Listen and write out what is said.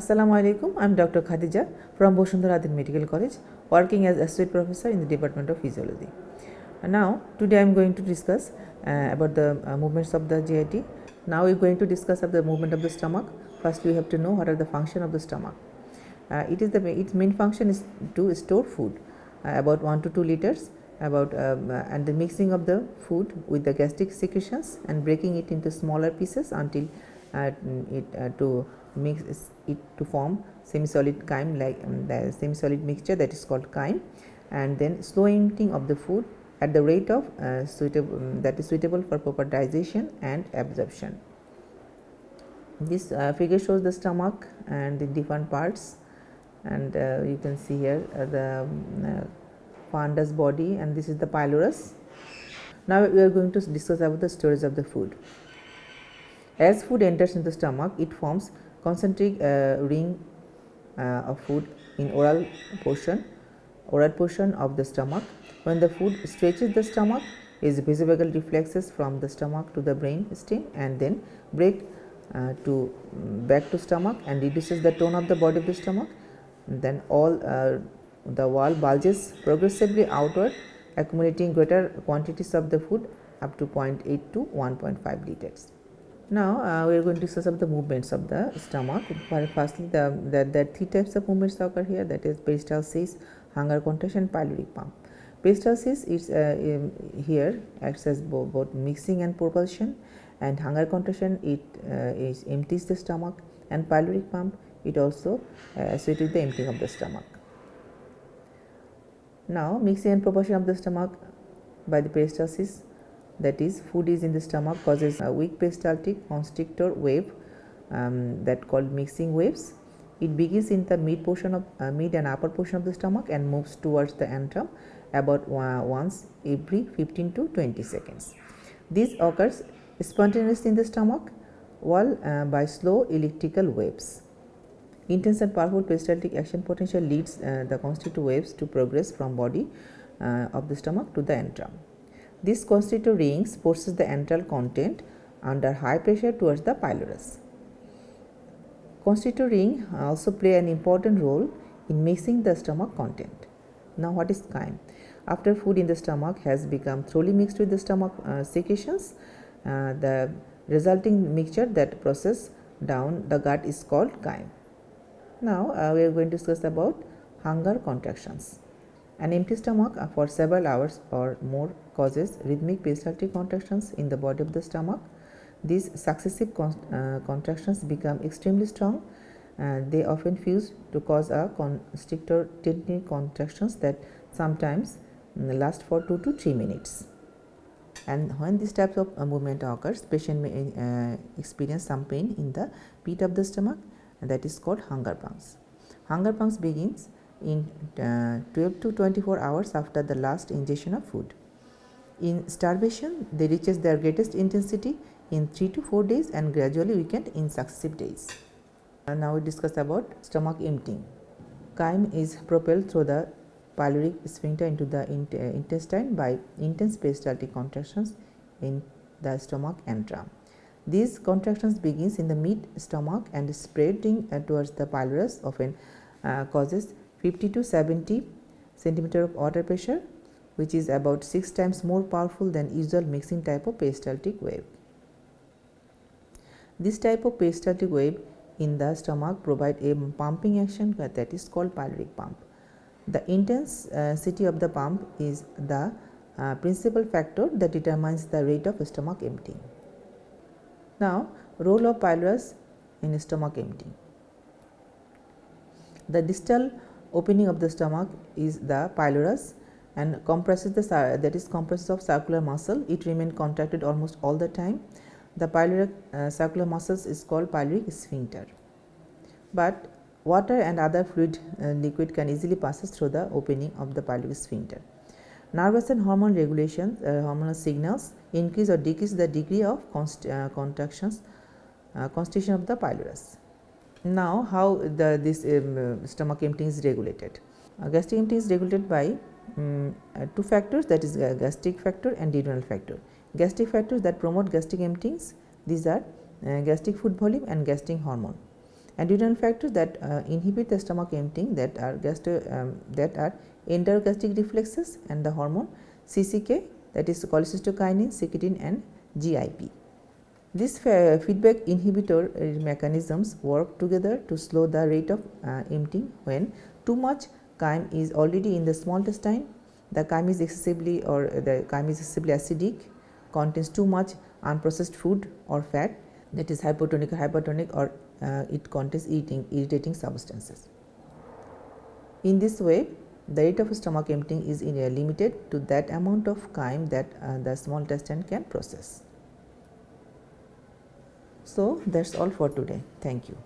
Assalamu alaikum. I am Dr. Khadiza from Bashundhara Ad-din Medical College, working as associate professor in the Department of Physiology. And now, today I am going to discuss about the movements of the GIT. Now we are going to discuss of the movement of the stomach. First, we have to know what are the function of the stomach. Its main function is to store food, about 1 to 2 liters, and the mixing of the food with the gastric secretions and breaking it into smaller pieces until to mix it to form semi-solid chyme, like the semi-solid mixture that is called chyme, and then slow emptying of the food at the rate of that is suitable for proper digestion and absorption. This figure shows the stomach and the different parts, and you can see here the fundus body, and this is the pylorus. Now we are going to discuss about the storage of the food. As food enters into the stomach, it forms concentric ring of food in oral portion of the stomach. When the food stretches the stomach, its vasovagal reflexes from the stomach to the brain stem and then break back to stomach and reduces the tone of the body of the stomach. Then all the wall bulges progressively outward, accumulating greater quantities of the food up to 0.8 to 1.5 liters. Now we are going to discuss about the movements of the stomach. Firstly, there are 3 types of movements occur here, that is peristalsis, hunger contraction, pyloric pump. Peristalsis is here acts as both mixing and propulsion, and hunger contraction it empties the stomach, and pyloric pump it also associated with the emptying of the stomach. Now mixing and propulsion of the stomach by the peristalsis, that is food is in the stomach, causes a weak peristaltic constrictor wave that called mixing waves. It begins in the mid and upper portion of the stomach and moves towards the antrum about once every 15 to 20 seconds. This occurs spontaneously in the stomach wall by slow elliptical waves. Intense and powerful peristaltic action potential leads the constrictor waves to progress from body of the stomach to the antrum. This constrictor rings forces the antral content under high pressure towards the pylorus. Constrictor ring also play an important role in mixing the stomach content. Now what is chyme? After food in the stomach has become thoroughly mixed with the stomach secretions, the resulting mixture that process down the gut is called chyme. Now we are going to discuss about hunger contractions. An empty stomach for several hours or more causes rhythmic peristaltic contractions in the body of the stomach. These successive contractions become extremely strong. They often fuse to cause a constrictor tendinic contractions that sometimes last for 2 to 3 minutes. And when these types of movement occurs, patient may experience some pain in the pit of the stomach, and that is called hunger pangs. Hunger pangs begins in 12 to 24 hours after the last ingestion of food. In starvation, they reaches their greatest intensity in 3 to 4 days and gradually weaken in successive days. Now we discuss about stomach emptying. Chyme is propelled through the pyloric sphincter into the intestine by intense peristaltic contractions in the stomach antrum. These contractions begins in the mid stomach and spreading towards the pylorus often causes 50 to 70 centimeter of water pressure, which is about 6 times more powerful than usual mixing type of peristaltic wave. This type of peristaltic wave in the stomach provide a pumping action that is called pyloric pump. The intensity of the pump is the principal factor that determines the rate of stomach emptying. Now, role of pylorus in stomach emptying. The distal opening of the stomach is the pylorus and compresses of circular muscle. It remains contracted almost all the time. The pyloric circular muscles is called pyloric sphincter. But water and other fluid liquid can easily passes through the opening of the pyloric sphincter. Nervous and hormone regulations, hormonal signals increase or decrease the degree of constriction of the pylorus. Now, how this stomach emptying is regulated? Gastric emptying is regulated by 2 factors, that is gastric factor and diurnal factor. Gastric factors that promote gastric emptyings, these are gastric food volume and gastric hormone. Adrenal factors that inhibit the stomach emptying, that are enterogastric reflexes and the hormone CCK, that is cholecystokinin, secretin and GIP. These feedback inhibitor mechanisms work together to slow the rate of emptying. When too much chyme is already in the small intestine, the chyme is excessively acidic, contains too much unprocessed food or fat, that is hypotonic or hypertonic, or it contains irritating substances. In this way, the rate of stomach emptying is limited to that amount of chyme that the small intestine can process. So, that is all for today. Thank you.